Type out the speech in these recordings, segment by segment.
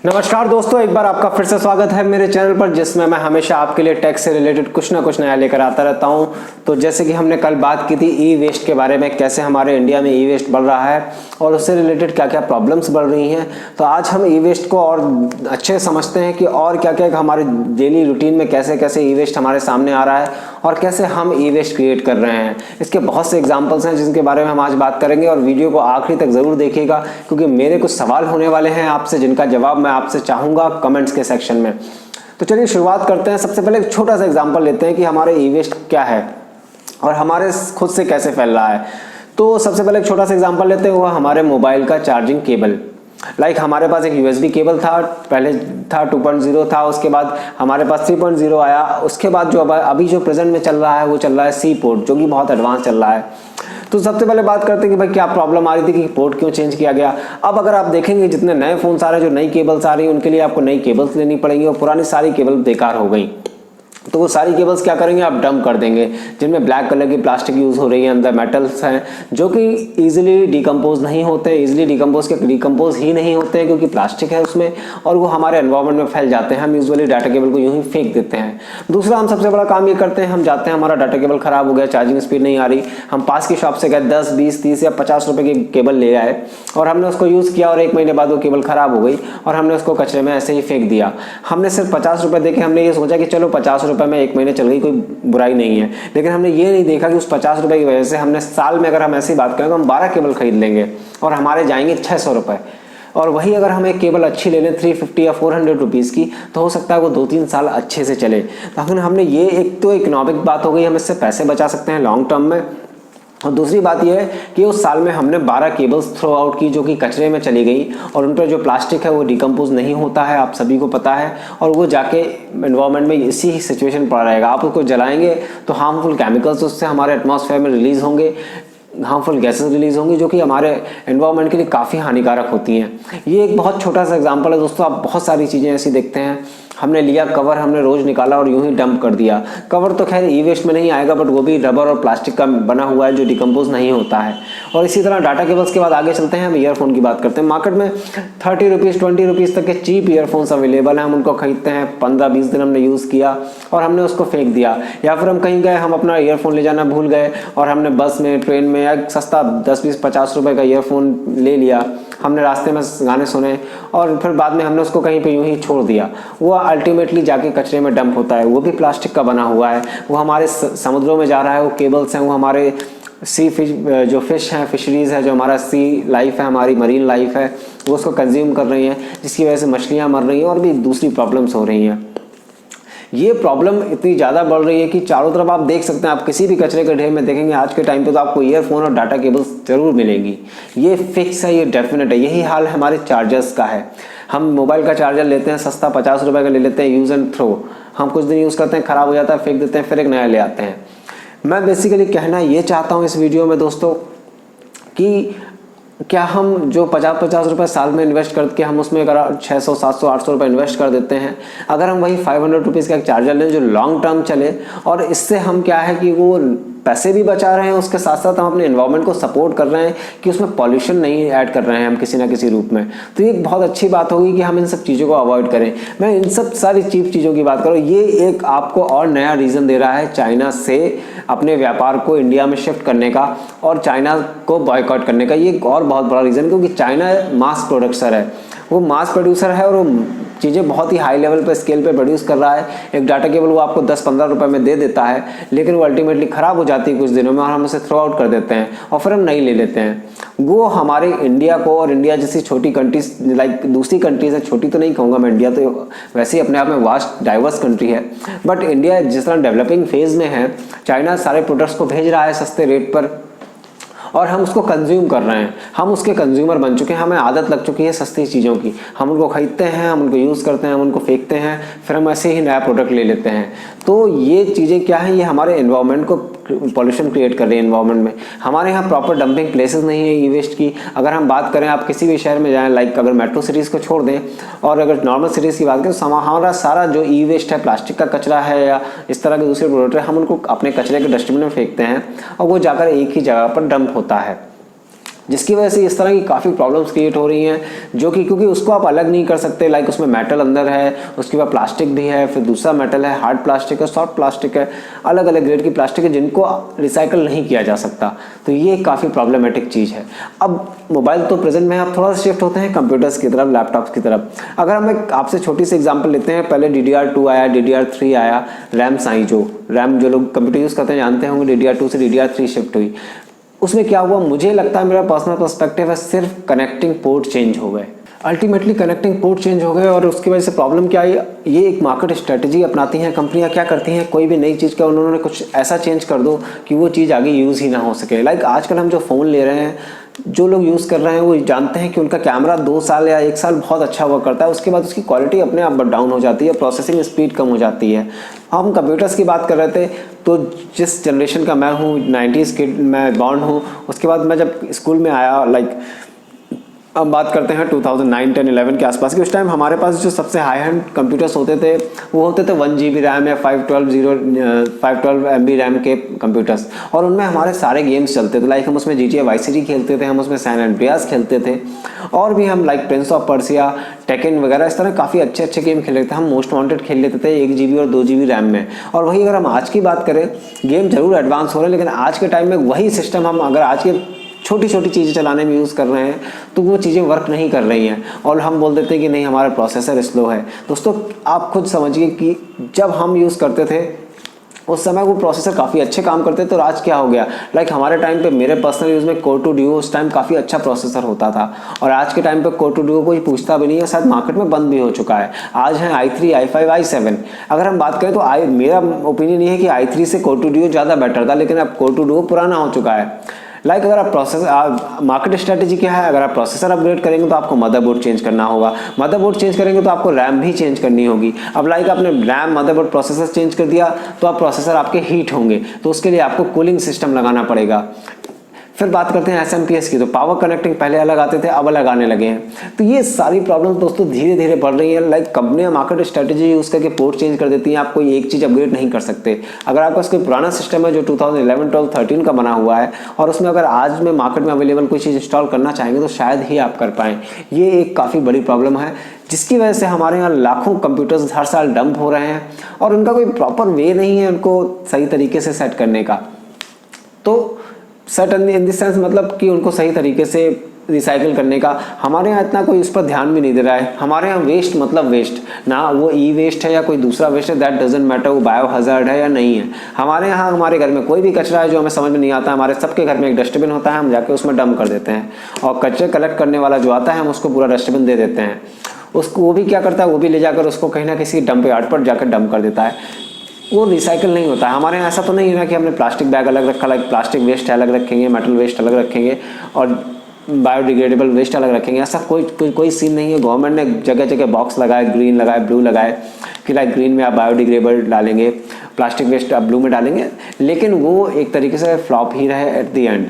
नमस्कार दोस्तों, एक बार आपका फिर से स्वागत है मेरे चैनल पर, जिसमें मैं हमेशा आपके लिए टेक से रिलेटेड कुछ ना कुछ नया लेकर आता रहता हूं। तो जैसे कि हमने कल बात की थी ई वेस्ट के बारे में, कैसे हमारे इंडिया में ई वेस्ट बढ़ रहा है और उससे रिलेटेड क्या क्या प्रॉब्लम्स बढ़ रही हैं। तो आज हम ई वेस्ट को और अच्छे समझते हैं कि और क्या क्या हमारे डेली रूटीन में कैसे कैसे ई वेस्ट हमारे सामने आ रहा है और कैसे हम ई वेस्ट क्रिएट कर रहे हैं। इसके बहुत से एग्जाम्पल्स हैं जिनके बारे में हम आज बात करेंगे, और वीडियो को आखिरी तक जरूर देखिएगा क्योंकि मेरे कुछ सवाल होने वाले हैं आपसे, जिनका जवाब मैं आपसे चाहूंगा कमेंट्स के सेक्शन में। तो चलिए शुरुआत करते हैं। सबसे पहले एक छोटा सा एग्जांपल लेते हैं कि हमारे ई वेस्ट क्या है और हमारे खुद से कैसे फैल रहा है। तो सबसे पहले एक छोटा सा एग्जांपल लेते हैं, वो हमारे मोबाइल का चार्जिंग केबल। हमारे पास एक यूएसबी केबल था, पहले था 2.0 था, उसके बाद हमारे पास 3.0 आया, उसके बाद जो अभी जो प्रेजेंट में चल रहा है वो चल रहा है सी पोर्ट, जो कि बहुत एडवांस चल रहा है। तो सबसे पहले बात करते हैं कि भाई क्या प्रॉब्लम आ रही थी कि पोर्ट क्यों चेंज किया गया। अब अगर आप देखेंगे जितने नए फोन्स आ रहे हैं, जो नई केबल्स आ रही हैं, उनके लिए आपको नई केबल्स लेनी पड़ेंगी और पुरानी सारी केबल बेकार हो गई। तो वो सारी केबल्स क्या करेंगे, आप डंप कर देंगे, जिनमें ब्लैक कलर की प्लास्टिक यूज हो रही है, अंदर मेटल्स हैं जो कि इजीली डिकम्पोज नहीं होते, इजीली डिकम्पोज ही नहीं होते हैं क्योंकि प्लास्टिक है उसमें, और वो हमारे एनवायरनमेंट में फैल जाते हैं। हम यूजुअली डाटा केबल को यूं ही फेंक देते हैं। दूसरा हम सबसे बड़ा काम ये करते हैं, हम जाते हैं, हमारा डाटा केबल खराब हो गया, चार्जिंग स्पीड नहीं आ रही, हम पास की शॉप से गए 10, 20, 30 या 50 रुपए की केबल ले आए और हमने उसको यूज किया और 1 महीने बाद वो केबल खराब हो गई और हमने उसको कचरे में ऐसे ही फेंक दिया। हमने सिर्फ 50 रुपए देके हमने ये सोचा कि चलो 50 रुपए में 1 महीने चल गई, कोई बुराई नहीं है, लेकिन हमने ये नहीं देखा कि उस 50 रुपए की वजह से हमने साल में, अगर हम ऐसी बात करें तो हम 12 केबल खरीद लेंगे और हमारे जाएंगे 600 रुपए। और वही अगर हम एक केबल अच्छी ले लें 350 या 400 रुपीज़ की, तो हो सकता है वो 2-3 साल अच्छे से चले। लेकिन हमने ये, एक तो इकोनॉमिक बात हो गई, हम इससे पैसे बचा सकते हैं लॉन्ग टर्म में, और दूसरी बात यह है कि उस साल में हमने 12 केबल्स थ्रो आउट की जो कि कचरे में चली गई, और उन पर जो प्लास्टिक है वो डिकम्पोज नहीं होता है, आप सभी को पता है, और वो जाके एनवायरनमेंट में इसी सिचुएशन पड़ा रहेगा। आप उसको जलाएंगे तो हार्मफुल केमिकल्स उससे हमारे एटमॉस्फेयर में रिलीज होंगे, हार्मफुल गैसेस रिलीज होंगी जो कि हमारे एनवायरनमेंट के लिए काफ़ी हानिकारक होती हैं। ये एक बहुत छोटा सा एग्जांपल है दोस्तों। आप बहुत सारी चीज़ें ऐसी देखते हैं, हमने लिया कवर, हमने रोज निकाला और यूं ही डंप कर दिया। कवर तो खैर ई वेस्ट में नहीं आएगा, बट वो भी रबर और प्लास्टिक का बना हुआ है जो डिकम्पोज नहीं होता है। और इसी तरह डाटा केबल्स के बाद आगे चलते हैं, हम ईयरफोन की बात करते हैं। मार्केट में 30 रुपीज़ 20 रुपीज़ तक के चीप ईयरफोन्स अवेलेबल हैं, हम उनको खरीदते हैं, 15-20 दिन हमने यूज़ किया और हमने उसको फेंक दिया। या फिर हम कहीं गए, हम अपना ईयरफोन ले जाना भूल गए और हमने बस में, ट्रेन में या सस्ता 10-20-50 रुपए का ईयरफोन ले लिया, हमने रास्ते में गाने सुने और फिर बाद में हमने उसको कहीं पे यूं ही छोड़ दिया। वो अल्टीमेटली जाके कचरे में डंप होता है, वो भी प्लास्टिक का बना हुआ है, वो हमारे समुद्रों में जा रहा है, वो केबल्स हैं, वो हमारे सी फिश, जो फिश हैं, फिशरीज है, जो हमारा सी लाइफ है, हमारी मरीन लाइफ है, वो उसको कंज्यूम कर रही हैं, जिसकी वजह से मछलियाँ मर रही हैं और भी दूसरी प्रॉब्लम्स हो रही हैं। ये प्रॉब्लम इतनी ज़्यादा बढ़ रही है कि चारों तरफ आप देख सकते हैं, आप किसी भी कचरे के ढेर में देखेंगे आज के टाइम पे तो आपको ईयरफोन और डाटा केबल्स जरूर मिलेंगी। ये फिक्स है, ये डेफिनेट है। यही हाल हमारे चार्जर्स का है। हम मोबाइल का चार्जर लेते हैं, सस्ता 50 रुपये का ले लेते हैं, यूज़ एंड थ्रो। हम कुछ दिन यूज़ करते हैं, ख़राब हो जाता है, फेंक देते हैं, फिर एक नया ले आते हैं। मैं बेसिकली कहना ये चाहता हूँ इस वीडियो में दोस्तों कि क्या हम जो 50-50 रुपये साल में इन्वेस्ट करके हम उसमें अगर 600, 700, 800 रुपये इन्वेस्ट कर देते हैं, अगर हम वही 500 रुपीज़ का एक चार्जर लें जो लॉन्ग टर्म चले, और इससे हम क्या है कि वो पैसे भी बचा रहे हैं, उसके साथ साथ हम अपने एनवायरनमेंट को सपोर्ट कर रहे हैं कि उसमें पॉल्यूशन नहीं ऐड कर रहे हैं हम किसी ना किसी रूप में। तो ये बहुत अच्छी बात होगी कि हम इन सब चीज़ों को अवॉइड करें। मैं इन सब सारी चीप चीज़ों की बात करूँ, ये एक आपको और नया रीज़न दे रहा है चाइना से अपने व्यापार को इंडिया में शिफ्ट करने का और चाइना को बॉयकॉट करने का। ये एक और बहुत बड़ा रीज़न, क्योंकि चाइना मास प्रोडक्टर है, वो मास प्रोड्यूसर है और वो चीज़ें बहुत ही हाई लेवल पर, स्केल पे प्रोड्यूस कर रहा है। एक डाटा केबल वो आपको 10-15 रुपए में दे देता है, लेकिन वो अल्टीमेटली ख़राब हो जाती है कुछ दिनों में और हम उसे थ्रो आउट कर देते हैं और फिर हम नहीं ले लेते हैं। वो हमारे इंडिया को, और इंडिया जैसी छोटी कंट्रीज, लाइक दूसरी कंट्रीज है, छोटी तो नहीं कहूँगा मैं, इंडिया तो वैसे ही अपने आप में वास्ट डाइवर्स कंट्री है, बट इंडिया जिस तरह डेवलपिंग फेज़ में है, चाइना सारे प्रोडक्ट्स को भेज रहा है सस्ते रेट पर और हम उसको कंज्यूम कर रहे हैं। हम उसके कंज्यूमर बन चुके हैं, हमें आदत लग चुकी है सस्ती चीज़ों की। हम उनको खरीदते हैं, हम उनको यूज़ करते हैं, हम उनको फेंकते हैं, फिर हम ऐसे ही नया प्रोडक्ट ले लेते हैं। तो ये चीज़ें क्या हैं, ये हमारे एनवायरनमेंट को पॉल्यूशन क्रिएट कर रही है एनवायरनमेंट में। हमारे यहाँ प्रॉपर डंपिंग प्लेसेस नहीं है ई वेस्ट की। अगर हम बात करें, आप किसी भी शहर में जाएं, लाइक अगर मेट्रो सिटीज़ को छोड़ दें और अगर नॉर्मल सिटीज़ की बात करें, तो हमारा सारा जो ई वेस्ट है, प्लास्टिक का कचरा है या इस तरह के दूसरे प्रोडक्ट है, हम उनको अपने कचरे के डस्टबिन में फेंकते हैं और वो जाकर एक ही जगह पर डंप होता है, जिसकी वजह से इस तरह की काफ़ी प्रॉब्लम्स क्रिएट हो रही हैं, जो कि क्योंकि उसको आप अलग नहीं कर सकते। लाइक उसमें मेटल अंदर है, उसके बाद प्लास्टिक भी है, फिर दूसरा मेटल है, हार्ड प्लास्टिक है, सॉफ्ट प्लास्टिक है, अलग अलग ग्रेड की प्लास्टिक है जिनको रिसाइकल नहीं किया जा सकता। तो ये काफ़ी प्रॉब्लमेटिक चीज़ है। अब मोबाइल तो प्रेजेंट में आप थोड़ा सा शिफ्ट होते हैं कंप्यूटर्स की तरफ, लैपटॉप्स की तरफ। अगर हम एक आपसे छोटी सी एग्जाम्पल लेते हैं, पहले DDR2 आया, DDR3 आया, रैम्स आई, जो रैम जो लोग कंप्यूटर यूज़ करते हैं जानते होंगे, DDR2 से DDR3 शिफ्ट हुई। उसमें क्या हुआ, मुझे लगता है, मेरा पर्सनल पर्सपेक्टिव है, सिर्फ कनेक्टिंग पोर्ट चेंज हो गए। अल्टीमेटली कनेक्टिंग पोर्ट चेंज हो गए और उसकी वजह से प्रॉब्लम क्या आई, ये एक मार्केट स्ट्रेटजी अपनाती हैं कंपनियां। क्या करती हैं, कोई भी नई चीज़ का उन्होंने कुछ ऐसा चेंज कर दो कि वो चीज़ आगे यूज़ ही ना हो सके। लाइक आजकल हम जो फ़ोन ले रहे हैं, जो लोग यूज़ कर रहे हैं वो जानते हैं कि उनका कैमरा 2 साल या 1 साल बहुत अच्छा वर्क करता है, उसके बाद उसकी क्वालिटी अपने आप डाउन हो जाती है, प्रोसेसिंग स्पीड कम हो जाती है। हम कंप्यूटर्स की बात कर रहे थे, तो जिस जनरेशन का मैं हूँ, 90s किड मैं बॉर्न हूँ, उसके बाद मैं जब स्कूल में आया, लाइक अब बात करते हैं 2009, 10, 11 के आसपास की, उस टाइम हमारे पास जो सबसे हाई एंड कंप्यूटर्स होते थे वो होते थे 1 GB रैम या 512 MB रैम के कंप्यूटर्स, और उनमें हमारे सारे गेम्स चलते थे। लाइक हम उसमें GTA Vice City खेलते थे, हम उसमें सैन एंड्रियास खेलते थे, और भी हम like Prince of Persia, taken वगैरह इस तरह काफ़ी अच्छे अच्छे गेम खेल लेते थे। हम मोस्ट वांटेड खेल लेते थे 1 GB और 2 GB रैम में। और वही अगर हम आज की बात करें, गेम जरूर एडवांस हो रहे हैं, लेकिन आज के टाइम में वही सिस्टम हम अगर आज के छोटी छोटी चीज़ें चलाने में यूज़ कर रहे हैं तो वो चीज़ें वर्क नहीं कर रही हैं, और हम बोल देते हैं कि नहीं हमारा प्रोसेसर स्लो है। दोस्तों आप खुद समझिए कि जब हम यूज़ करते थे उस समय वो प्रोसेसर काफ़ी अच्छे काम करते थे, तो आज क्या हो गया, लाइक हमारे टाइम पे मेरे पर्सनल यूज़ में Core 2 Duo उस टाइम काफ़ी अच्छा प्रोसेसर होता था, और आज के टाइम पे Core 2 Duo कोई पूछता भी नहीं है, शायद मार्केट में बंद भी हो चुका है। आज है i3, i5, i7। अगर हम बात करें तो मेरा ओपिनियन ये है कि i3 से Core 2 Duo ज़्यादा बेटर था, लेकिन अब Core 2 Duo पुराना हो चुका है। लाइक अगर आप मार्केट स्ट्रेटेजी क्या है, अगर आप प्रोसेसर अपग्रेड करेंगे तो आपको मदरबोर्ड चेंज करना होगा, मदरबोर्ड चेंज करेंगे तो आपको रैम भी चेंज करनी होगी। अब लाइक आपने रैम, मदरबोर्ड, प्रोसेसर चेंज कर दिया तो आप प्रोसेसर आपके हीट होंगे, तो उसके लिए आपको कूलिंग सिस्टम लगाना पड़ेगा। फिर बात करते हैं SMPS की, तो पावर कनेक्टिंग पहले अलग आते थे, अब अलग आने लगे हैं। तो ये सारी प्रॉब्लम्स दोस्तों धीरे धीरे बढ़ रही है। लाइक कंपनियां मार्केट स्ट्रेटजी यूज़ करके पोर्ट चेंज कर देती हैं, आप कोई एक चीज़ अपग्रेड नहीं कर सकते। अगर आपका कोई पुराना सिस्टम है जो 2011, 12, 13 का बना हुआ है, और उसमें अगर आज में मार्केट में अवेलेबल कोई चीज़ इंस्टॉल करना चाहेंगे तो शायद ही आप कर पाएँ। ये एक काफ़ी बड़ी प्रॉब्लम है, जिसकी वजह से हमारे यहाँ लाखों कंप्यूटर्स हर साल डंप हो रहे हैं, और उनका कोई प्रॉपर वे नहीं है उनको सही तरीके से सेट करने का। तो सेट इन दिस सेंस मतलब कि उनको सही तरीके से रिसाइकिल करने का हमारे यहाँ इतना कोई उस पर ध्यान भी नहीं दे रहा है। हमारे यहाँ वेस्ट मतलब वेस्ट, ना वो ई वेस्ट है या कोई दूसरा वेस्ट है, दैट डजंट मैटर वो बायो हजार्ड है या नहीं है। हमारे यहाँ हमारे घर में कोई भी कचरा है जो हमें समझ में नहीं आता, हमारे सबके घर में एक डस्टबिन होता है, हम जाके उसमें डंप कर देते हैं, और कचरे कलेक्ट करने वाला जो आता है हम उसको पूरा डस्टबिन दे देते हैं। उसको वो भी क्या करता है, वो भी ले जाकर उसको कहीं ना किसी डंप यार्ड पर जाकर डंप कर देता है, वो रिसाइकल नहीं होता है। हमारे यहाँ ऐसा तो नहीं है ना कि हमने प्लास्टिक बैग अलग रखा, लाइक प्लास्टिक वेस्ट अलग रखेंगे, मेटल वेस्ट अलग रखेंगे, और बायोडिग्रेडेबल वेस्ट अलग रखेंगे, ऐसा कोई सीन नहीं है। गवर्नमेंट ने जगह जगह बॉक्स लगाए, ग्रीन लगाए, ब्लू लगाए कि लाइक ग्रीन में आप बायोडिग्रेडेबल डालेंगे, प्लास्टिक वेस्ट आप ब्लू में डालेंगे, लेकिन वो एक तरीके से फ्लॉप ही रहे एट द एंड।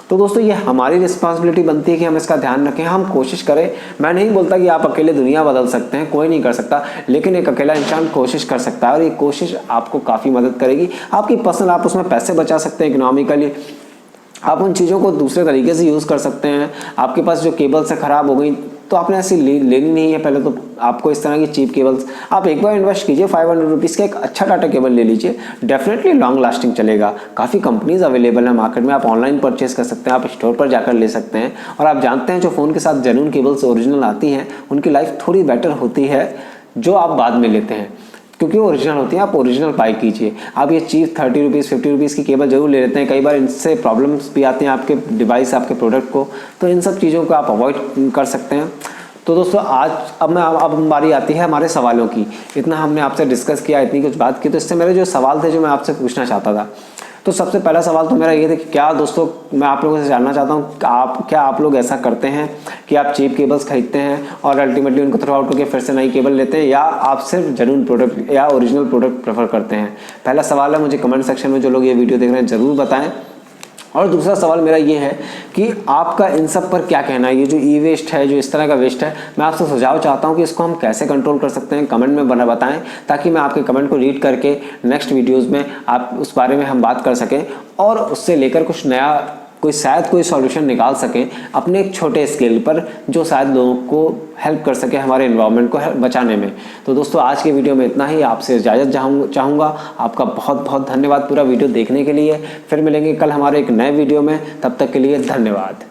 तो दोस्तों ये हमारी रिस्पॉन्सिबिलिटी बनती है कि हम इसका ध्यान रखें, हम कोशिश करें। मैं नहीं बोलता कि आप अकेले दुनिया बदल सकते हैं, कोई नहीं कर सकता, लेकिन एक अकेला इंसान कोशिश कर सकता है, और ये कोशिश आपको काफ़ी मदद करेगी। आपकी पर्सनल, आप उसमें पैसे बचा सकते हैं इकोनॉमिकली, आप उन चीज़ों को दूसरे तरीके से यूज़ कर सकते हैं। आपके पास जो केबल से ख़राब हो गई तो आपने ऐसी लेनी नहीं है, पहले तो आपको इस तरह की चीप केबल्स, आप एक बार इन्वेस्ट कीजिए 500 रुपीज़ का एक अच्छा टाटा केबल ले लीजिए, डेफिनेटली लॉन्ग लास्टिंग चलेगा। काफ़ी कंपनीज अवेलेबल है मार्केट में, आप ऑनलाइन परचेस कर सकते हैं, आप स्टोर पर जाकर ले सकते हैं। और आप जानते हैं जो फ़ोन के साथ जेन्युइन केबल्स ओरिजिनल आती हैं उनकी लाइफ थोड़ी बेटर होती है जो आप बाद में लेते हैं, क्योंकि वो ओरिजिनल होती है। आप ओरिजिनल बाई कीजिए। आप ये चीप 30 रुपीज़ 50 रुपीज़ की केबल जरूर ले लेते हैं, कई बार इनसे प्रॉब्लम्स भी आते हैं आपके डिवाइस, आपके प्रोडक्ट को, तो इन सब चीज़ों को आप अवॉइड कर सकते हैं। तो दोस्तों आज अब हमारी आती है हमारे सवालों की। इतना हमने आपसे डिस्कस किया, इतनी कुछ बात की, तो इससे मेरे जो सवाल थे जो मैं आपसे पूछना चाहता था, तो सबसे पहला सवाल तो मेरा ये था कि क्या दोस्तों, मैं आप लोगों से जानना चाहता हूँ क्या आप लोग ऐसा करते हैं कि आप चीप केबल्स खरीदते हैं और अल्टीमेटली उनको थ्रो आउट करके फिर से नई केबल लेते हैं, या आप सिर्फ जेन्युइन प्रोडक्ट या ओरिजिनल प्रोडक्ट प्रेफर करते हैं? पहला सवाल है, मुझे कमेंट सेक्शन में जो लोग ये वीडियो देख रहे हैं ज़रूर बताएं। और दूसरा सवाल मेरा ये है कि आपका इन सब पर क्या कहना है? ये जो ई वेस्ट है, जो इस तरह का वेस्ट है, मैं आपसे सुझाव चाहता हूँ कि इसको हम कैसे कंट्रोल कर सकते हैं, कमेंट में बताएं, ताकि मैं आपके कमेंट को रीड करके नेक्स्ट वीडियोस में आप उस बारे में हम बात कर सकें और उससे लेकर कुछ नया शायद कोई सॉल्यूशन निकाल सकें अपने एक छोटे स्केल पर, जो शायद लोगों को हेल्प कर सके हमारे एनवायरनमेंट को बचाने में। तो दोस्तों आज के वीडियो में इतना ही, आपसे इजाज़त चाहूँगा। आपका बहुत बहुत धन्यवाद पूरा वीडियो देखने के लिए। फिर मिलेंगे कल हमारे एक नए वीडियो में, तब तक के लिए धन्यवाद।